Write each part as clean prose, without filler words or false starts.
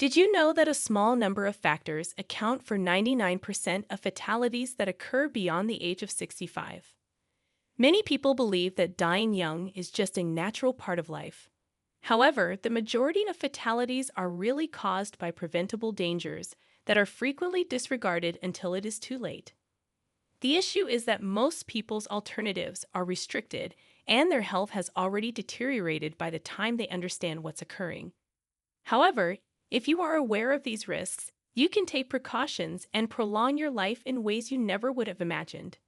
Did you know that a small number of factors account for 99% of fatalities that occur beyond the age of 65? Many people believe that dying young is just a natural part of life. However, the majority of fatalities are really caused by preventable dangers that are frequently disregarded until it is too late. The issue is that most people's alternatives are restricted and their health has already deteriorated by the time they understand what's occurring. However, if you are aware of these risks, you can take precautions and prolong your life in ways you never would have imagined.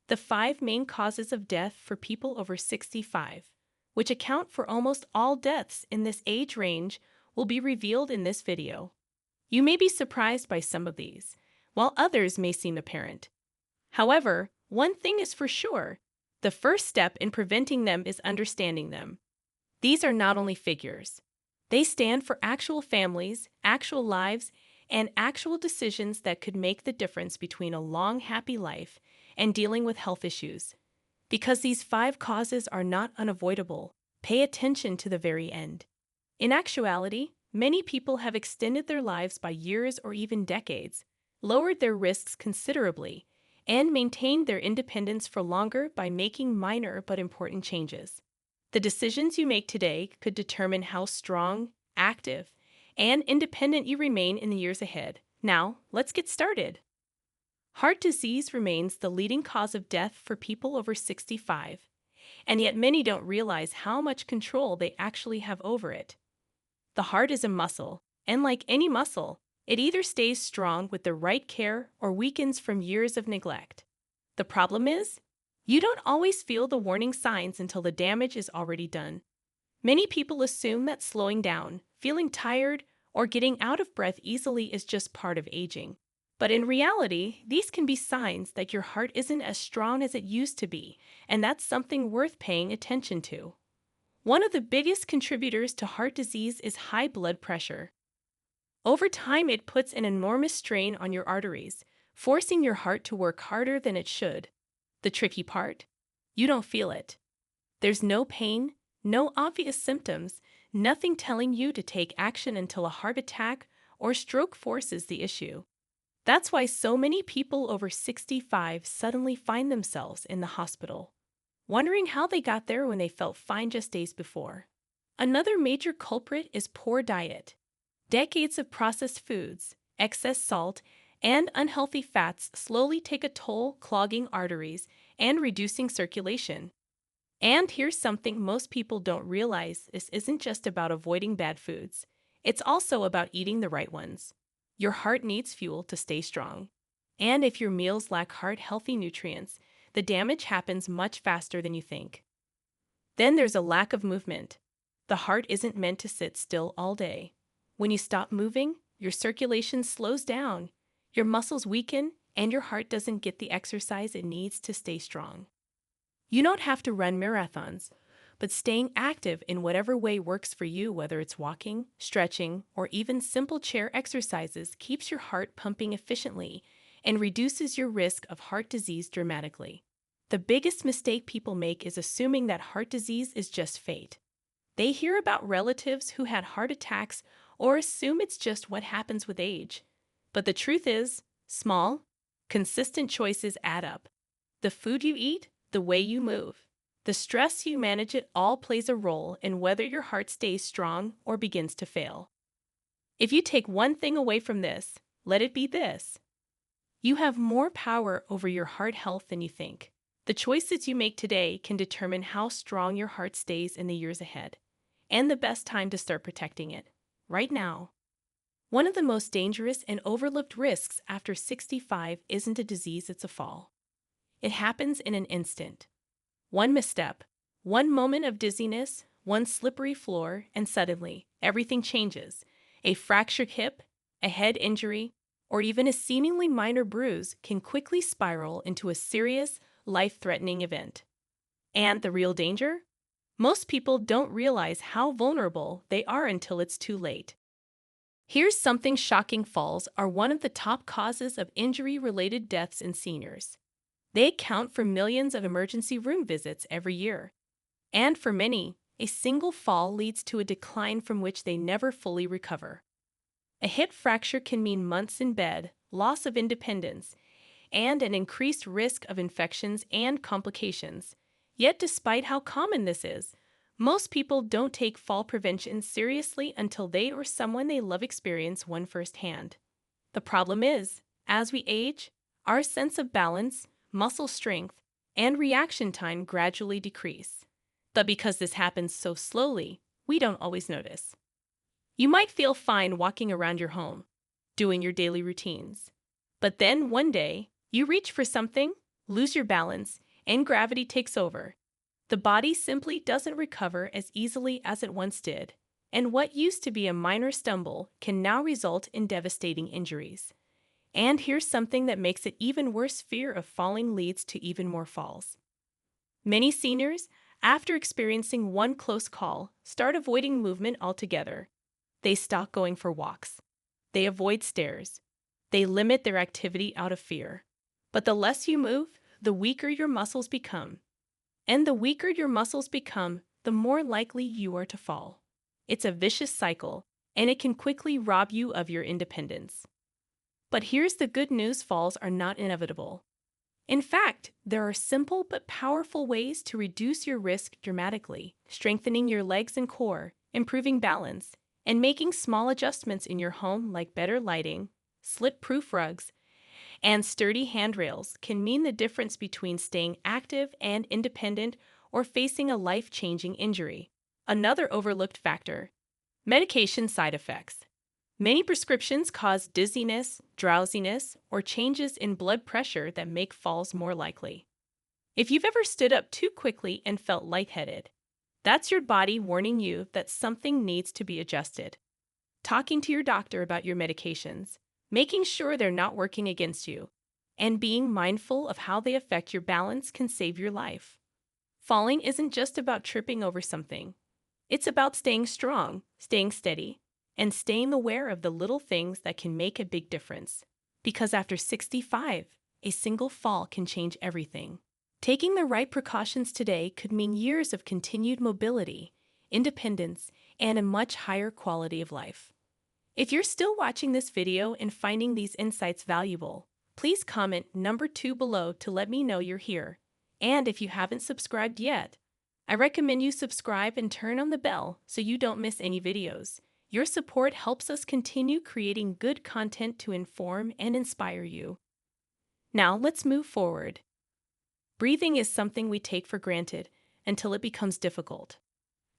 The 5 main causes of death for people over 65, which account for almost all deaths in this age range, will be revealed in this video. You may be surprised by some of these, while others may seem apparent. However, one thing is for sure: the first step in preventing them is understanding them. These are not only figures. They stand for actual families, actual lives, and actual decisions that could make the difference between a long, happy life and dealing with health issues. Because these 5 causes are not unavoidable, pay attention to the very end. In actuality, many people have extended their lives by years or even decades, lowered their risks considerably, and maintained their independence for longer by making minor but important changes. The decisions you make today could determine how strong, active, and independent you remain in the years ahead. Now, let's get started. Heart disease remains the leading cause of death for people over 65, and yet many don't realize how much control they actually have over it. The heart is a muscle, and like any muscle, it either stays strong with the right care or weakens from years of neglect. The problem is, you don't always feel the warning signs until the damage is already done. Many people assume that slowing down, feeling tired, or getting out of breath easily is just part of aging. But in reality, these can be signs that your heart isn't as strong as it used to be, and that's something worth paying attention to. One of the biggest contributors to heart disease is high blood pressure. Over time, it puts an enormous strain on your arteries, forcing your heart to work harder than it should. The tricky part? You don't feel it. There's no pain, no obvious symptoms, nothing telling you to take action until a heart attack or stroke forces the issue. That's why so many people over 65 suddenly find themselves in the hospital, wondering how they got there when they felt fine just days before. Another major culprit is poor diet. Decades of processed foods, excess salt, and unhealthy fats slowly take a toll, clogging arteries and reducing circulation. And here's something most people don't realize: this isn't just about avoiding bad foods. It's also about eating the right ones. Your heart needs fuel to stay strong. And if your meals lack heart-healthy nutrients, the damage happens much faster than you think. Then there's a lack of movement. The heart isn't meant to sit still all day. When you stop moving, your circulation slows down, your muscles weaken, and your heart doesn't get the exercise it needs to stay strong. You don't have to run marathons, but staying active in whatever way works for you, whether it's walking, stretching, or even simple chair exercises, keeps your heart pumping efficiently and reduces your risk of heart disease dramatically. The biggest mistake people make is assuming that heart disease is just fate. They hear about relatives who had heart attacks or assume it's just what happens with age. But the truth is, small, consistent choices add up. The food you eat, the way you move, the stress you manage, it all plays a role in whether your heart stays strong or begins to fail. If you take one thing away from this, let it be this: you have more power over your heart health than you think. The choices you make today can determine how strong your heart stays in the years ahead, and the best time to start protecting it: right now. One of the most dangerous and overlooked risks after 65 isn't a disease, it's a fall. It happens in an instant. One misstep, one moment of dizziness, one slippery floor, and suddenly everything changes. A fractured hip, a head injury, or even a seemingly minor bruise can quickly spiral into a serious, life-threatening event. And the real danger? Most people don't realize how vulnerable they are until it's too late. Here's something shocking: falls are one of the top causes of injury-related deaths in seniors. They account for millions of emergency room visits every year. And for many, a single fall leads to a decline from which they never fully recover. A hip fracture can mean months in bed, loss of independence, and an increased risk of infections and complications. Yet, despite how common this is, most people don't take fall prevention seriously until they or someone they love experience one firsthand. The problem is, as we age, our sense of balance, muscle strength, and reaction time gradually decrease. But because this happens so slowly, we don't always notice. You might feel fine walking around your home, doing your daily routines. But then one day, you reach for something, lose your balance, and gravity takes over. The body simply doesn't recover as easily as it once did, and what used to be a minor stumble can now result in devastating injuries. And here's something that makes it even worse: fear of falling leads to even more falls. Many seniors, after experiencing one close call, start avoiding movement altogether. They stop going for walks. They avoid stairs. They limit their activity out of fear. But the less you move, the weaker your muscles become. And the weaker your muscles become, the more likely you are to fall. It's a vicious cycle, and it can quickly rob you of your independence. But here's the good news: falls are not inevitable. In fact, there are simple but powerful ways to reduce your risk dramatically: strengthening your legs and core, improving balance, and making small adjustments in your home like better lighting, slip-proof rugs, and sturdy handrails can mean the difference between staying active and independent or facing a life-changing injury. Another overlooked factor: medication side effects. Many prescriptions cause dizziness, drowsiness, or changes in blood pressure that make falls more likely. If you've ever stood up too quickly and felt lightheaded, that's your body warning you that something needs to be adjusted. Talking to your doctor about your medications, making sure they're not working against you, and being mindful of how they affect your balance can save your life. Falling isn't just about tripping over something. It's about staying strong, staying steady, and staying aware of the little things that can make a big difference. Because after 65, a single fall can change everything. Taking the right precautions today could mean years of continued mobility, independence, and a much higher quality of life. If you're still watching this video and finding these insights valuable, please comment number 2 below to let me know you're here. And if you haven't subscribed yet, I recommend you subscribe and turn on the bell so you don't miss any videos. Your support helps us continue creating good content to inform and inspire you. Now let's move forward. Breathing is something we take for granted until it becomes difficult.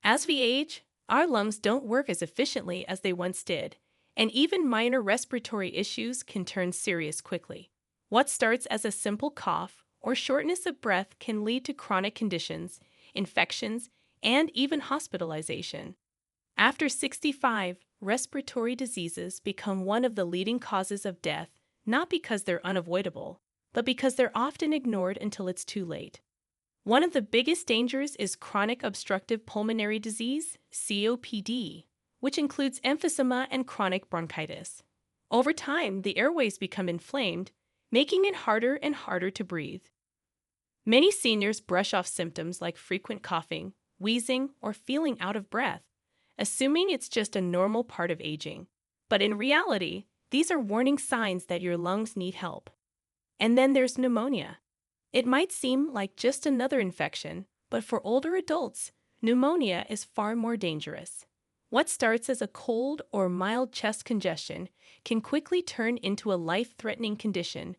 As we age, our lungs don't work as efficiently as they once did, and even minor respiratory issues can turn serious quickly. What starts as a simple cough or shortness of breath can lead to chronic conditions, infections, and even hospitalization. After 65, respiratory diseases become one of the leading causes of death, not because they're unavoidable, but because they're often ignored until it's too late. One of the biggest dangers is chronic obstructive pulmonary disease, COPD, which includes emphysema and chronic bronchitis. Over time, the airways become inflamed, making it harder and harder to breathe. Many seniors brush off symptoms like frequent coughing, wheezing, or feeling out of breath, assuming it's just a normal part of aging. But in reality, these are warning signs that your lungs need help. And then there's pneumonia. It might seem like just another infection, but for older adults, pneumonia is far more dangerous. What starts as a cold or mild chest congestion can quickly turn into a life-threatening condition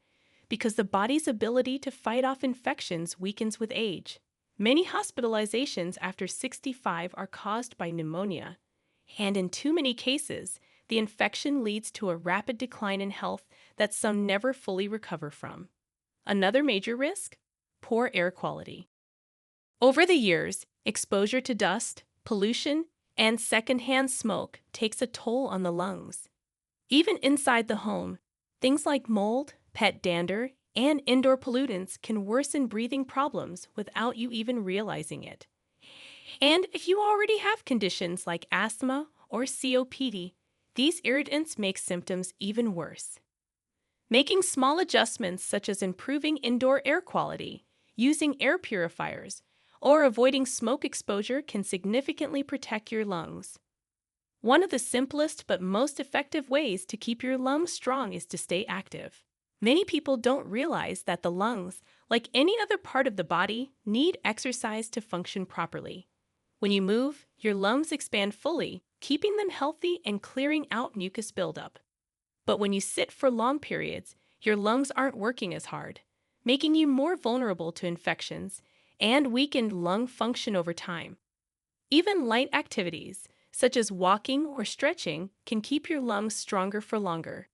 because the body's ability to fight off infections weakens with age. Many hospitalizations after 65 are caused by pneumonia, and in too many cases, the infection leads to a rapid decline in health that some never fully recover from. Another major risk: poor air quality. Over the years, exposure to dust, pollution, and secondhand smoke takes a toll on the lungs. Even inside the home, things like mold, pet dander, and indoor pollutants can worsen breathing problems without you even realizing it. And if you already have conditions like asthma or COPD, these irritants make symptoms even worse. Making small adjustments such as improving indoor air quality, using air purifiers, or avoiding smoke exposure can significantly protect your lungs. One of the simplest but most effective ways to keep your lungs strong is to stay active. Many people don't realize that the lungs, like any other part of the body, need exercise to function properly. When you move, your lungs expand fully, keeping them healthy and clearing out mucus buildup. But when you sit for long periods, your lungs aren't working as hard, making you more vulnerable to infections and weakened lung function over time. Even light activities, such as walking or stretching, can keep your lungs stronger for longer.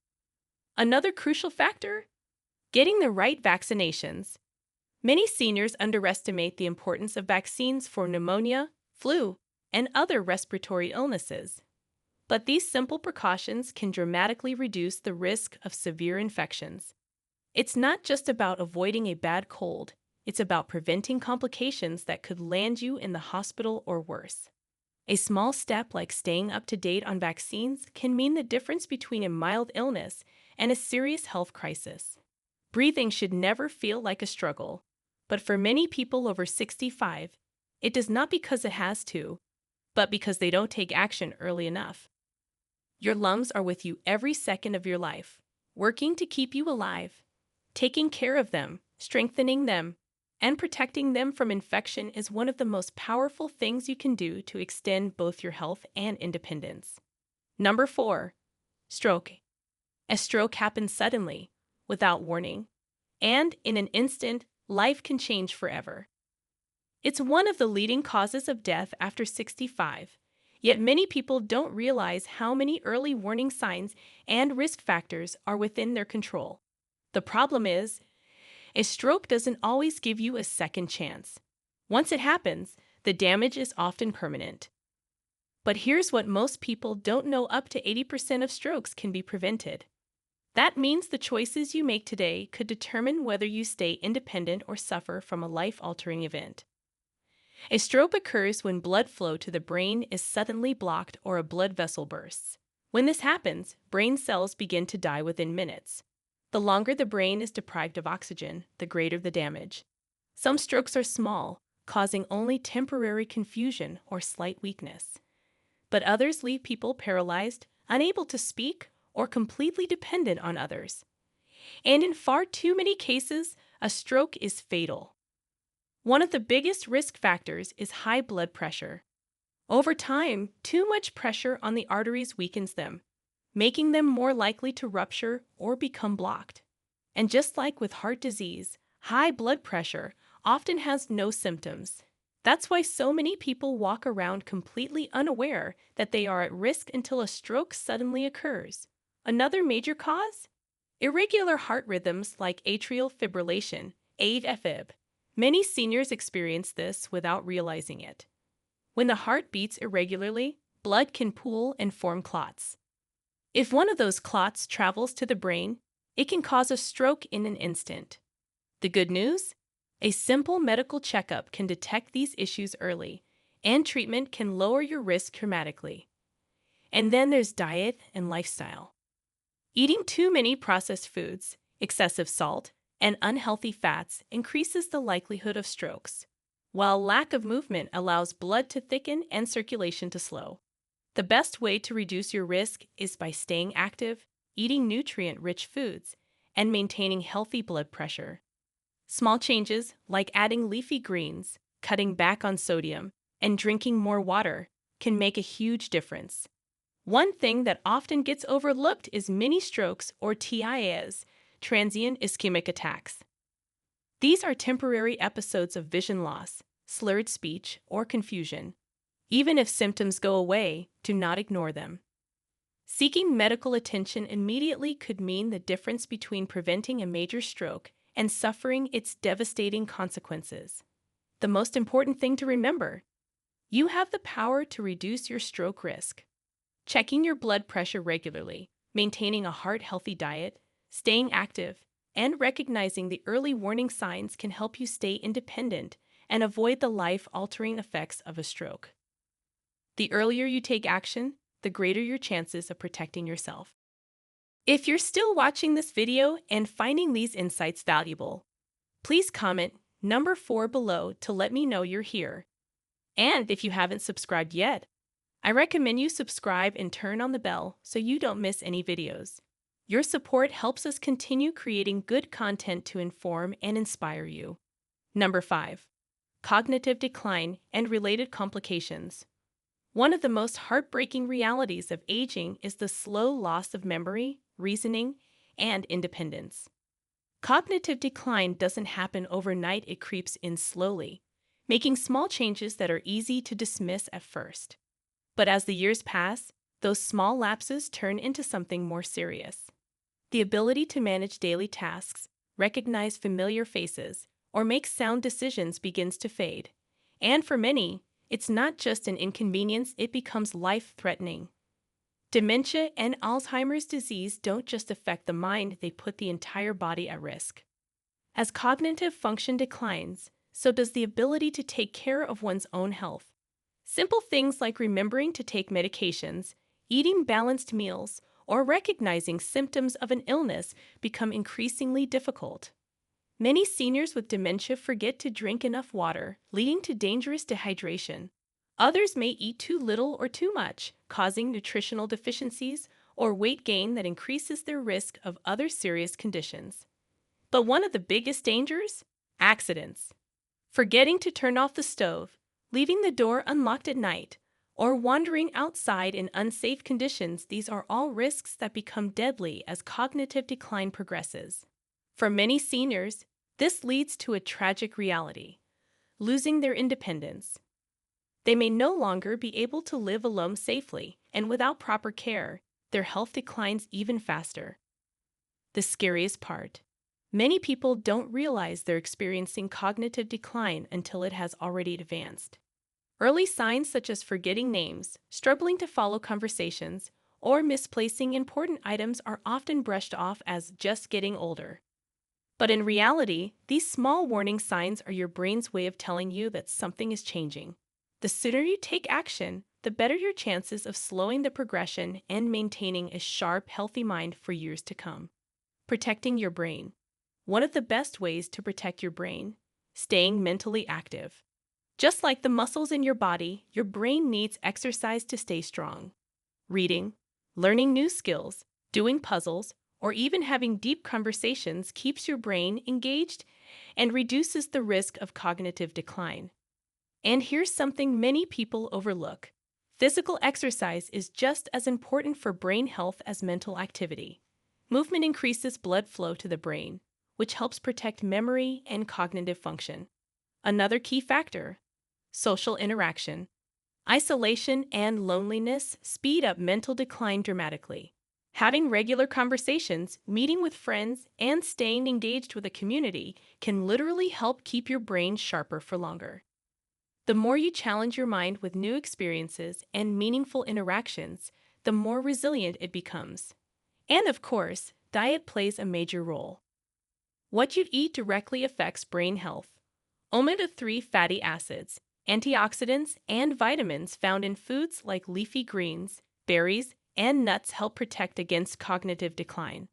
Another crucial factor? Getting the right vaccinations. Many seniors underestimate the importance of vaccines for pneumonia, flu, and other respiratory illnesses. But these simple precautions can dramatically reduce the risk of severe infections. It's not just about avoiding a bad cold, it's about preventing complications that could land you in the hospital or worse. A small step like staying up to date on vaccines can mean the difference between a mild illness and a serious health crisis. Breathing should never feel like a struggle, but for many people over 65, it does not because it has to, but because they don't take action early enough. Your lungs are with you every second of your life, working to keep you alive. Taking care of them, strengthening them, and protecting them from infection is one of the most powerful things you can do to extend both your health and independence. Number 4. Stroke. A stroke happens suddenly, without warning, and in an instant, life can change forever. It's one of the leading causes of death after 65, yet many people don't realize how many early warning signs and risk factors are within their control. The problem is, a stroke doesn't always give you a second chance. Once it happens, the damage is often permanent. But here's what most people don't know: up to 80% of strokes can be prevented. That means the choices you make today could determine whether you stay independent or suffer from a life-altering event. A stroke occurs when blood flow to the brain is suddenly blocked or a blood vessel bursts. When this happens, brain cells begin to die within minutes. The longer the brain is deprived of oxygen, the greater the damage. Some strokes are small, causing only temporary confusion or slight weakness. But others leave people paralyzed, unable to speak, or completely dependent on others. And in far too many cases, a stroke is fatal. One of the biggest risk factors is high blood pressure. Over time, too much pressure on the arteries weakens them, making them more likely to rupture or become blocked. And just like with heart disease, high blood pressure often has no symptoms. That's why so many people walk around completely unaware that they are at risk until a stroke suddenly occurs. Another major cause? Irregular heart rhythms like atrial fibrillation, AFib. Many seniors experience this without realizing it. When the heart beats irregularly, blood can pool and form clots. If one of those clots travels to the brain, it can cause a stroke in an instant. The good news? A simple medical checkup can detect these issues early, and treatment can lower your risk dramatically. And then there's diet and lifestyle. Eating too many processed foods, excessive salt, and unhealthy fats increases the likelihood of strokes, while lack of movement allows blood to thicken and circulation to slow. The best way to reduce your risk is by staying active, eating nutrient-rich foods, and maintaining healthy blood pressure. Small changes, like adding leafy greens, cutting back on sodium, and drinking more water, can make a huge difference. One thing that often gets overlooked is mini strokes, or TIAs, transient ischemic attacks. These are temporary episodes of vision loss, slurred speech, or confusion. Even if symptoms go away, do not ignore them. Seeking medical attention immediately could mean the difference between preventing a major stroke and suffering its devastating consequences. The most important thing to remember: you have the power to reduce your stroke risk. Checking your blood pressure regularly, maintaining a heart-healthy diet, staying active, and recognizing the early warning signs can help you stay independent and avoid the life-altering effects of a stroke. The earlier you take action, the greater your chances of protecting yourself. If you're still watching this video and finding these insights valuable, please comment number 4 below to let me know you're here. And if you haven't subscribed yet, I recommend you subscribe and turn on the bell so you don't miss any videos. Your support helps us continue creating good content to inform and inspire you. Number 5. Cognitive decline and related complications. One of the most heartbreaking realities of aging is the slow loss of memory, reasoning, and independence. Cognitive decline doesn't happen overnight, it creeps in slowly, making small changes that are easy to dismiss at first. But as the years pass, those small lapses turn into something more serious. The ability to manage daily tasks, recognize familiar faces, or make sound decisions begins to fade. And for many, it's not just an inconvenience, it becomes life-threatening. Dementia and Alzheimer's disease don't just affect the mind, they put the entire body at risk. As cognitive function declines, so does the ability to take care of one's own health. Simple things like remembering to take medications, eating balanced meals, or recognizing symptoms of an illness become increasingly difficult. Many seniors with dementia forget to drink enough water, leading to dangerous dehydration. Others may eat too little or too much, causing nutritional deficiencies or weight gain that increases their risk of other serious conditions. But one of the biggest dangers? Accidents. Forgetting to turn off the stove, leaving the door unlocked at night, or wandering outside in unsafe conditions, these are all risks that become deadly as cognitive decline progresses. For many seniors, this leads to a tragic reality: losing their independence. They may no longer be able to live alone safely, and without proper care, their health declines even faster. The scariest part: many people don't realize they're experiencing cognitive decline until it has already advanced. Early signs such as forgetting names, struggling to follow conversations, or misplacing important items are often brushed off as just getting older. But in reality, these small warning signs are your brain's way of telling you that something is changing. The sooner you take action, the better your chances of slowing the progression and maintaining a sharp, healthy mind for years to come. Protecting your brain. One of the best ways to protect your brain: staying mentally active. Just like the muscles in your body, your brain needs exercise to stay strong. Reading, learning new skills, doing puzzles, or even having deep conversations keeps your brain engaged and reduces the risk of cognitive decline. And here's something many people overlook: physical exercise is just as important for brain health as mental activity. Movement increases blood flow to the brain, which helps protect memory and cognitive function. Another key factor: social interaction. Isolation and loneliness speed up mental decline dramatically. Having regular conversations, meeting with friends, and staying engaged with a community can literally help keep your brain sharper for longer. The more you challenge your mind with new experiences and meaningful interactions, the more resilient it becomes. And of course, diet plays a major role. What you eat directly affects brain health. Omega-3 fatty acids, antioxidants, and vitamins found in foods like leafy greens, berries, and nuts help protect against cognitive decline.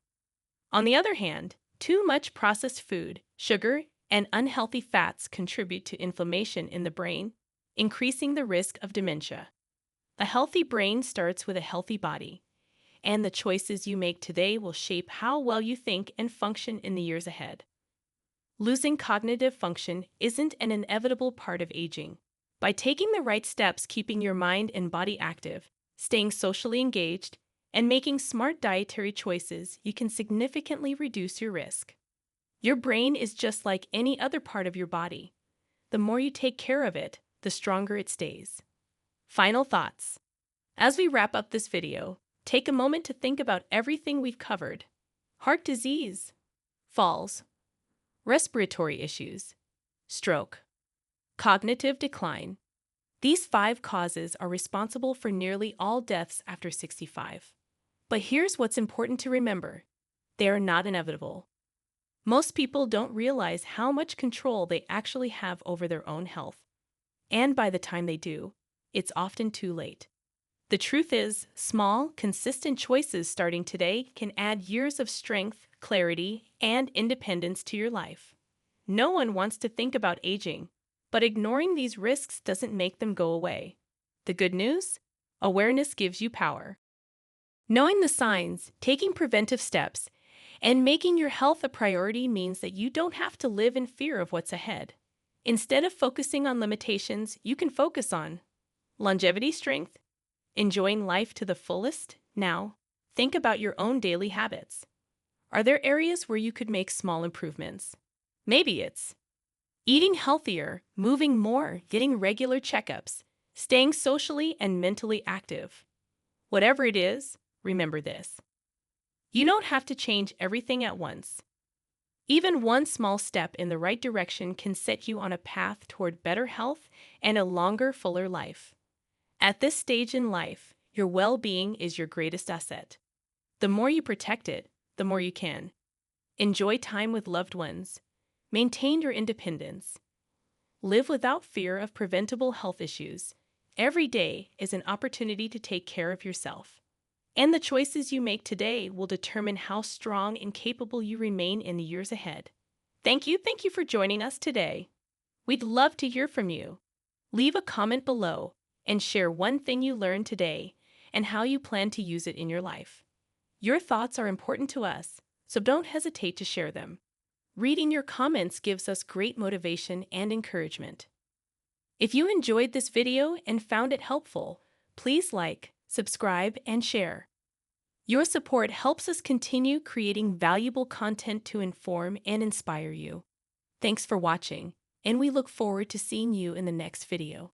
On the other hand, too much processed food, sugar, and unhealthy fats contribute to inflammation in the brain, increasing the risk of dementia. A healthy brain starts with a healthy body, and the choices you make today will shape how well you think and function in the years ahead. Losing cognitive function isn't an inevitable part of aging. By taking the right steps, keeping your mind and body active, staying socially engaged, and making smart dietary choices, you can significantly reduce your risk. Your brain is just like any other part of your body. The more you take care of it, the stronger it stays. Final thoughts. As we wrap up this video, take a moment to think about everything we've covered: heart disease, falls, respiratory issues, stroke, cognitive decline. These 5 causes are responsible for nearly all deaths after 65. But here's what's important to remember: they are not inevitable. Most people don't realize how much control they actually have over their own health. And by the time they do, it's often too late. The truth is, small, consistent choices starting today can add years of strength, clarity, and independence to your life. No one wants to think about aging, but ignoring these risks doesn't make them go away. The good news? Awareness gives you power. Knowing the signs, taking preventive steps, and making your health a priority means that you don't have to live in fear of what's ahead. Instead of focusing on limitations, you can focus on longevity, strength, enjoying life to the fullest. Now, think about your own daily habits. Are there areas where you could make small improvements? Maybe it's eating healthier, moving more, getting regular checkups, staying socially and mentally active. Whatever it is, remember this. You don't have to change everything at once. Even one small step in the right direction can set you on a path toward better health and a longer, fuller life. At this stage in life, your well-being is your greatest asset. The more you protect it, the more you can. Enjoy time with loved ones. Maintain your independence. Live without fear of preventable health issues. Every day is an opportunity to take care of yourself. And the choices you make today will determine how strong and capable you remain in the years ahead. Thank you for joining us today. We'd love to hear from you. Leave a comment below and share one thing you learned today and how you plan to use it in your life. Your thoughts are important to us, so don't hesitate to share them. Reading your comments gives us great motivation and encouragement. If you enjoyed this video and found it helpful, please like, subscribe, and share. Your support helps us continue creating valuable content to inform and inspire you. Thanks for watching, and we look forward to seeing you in the next video.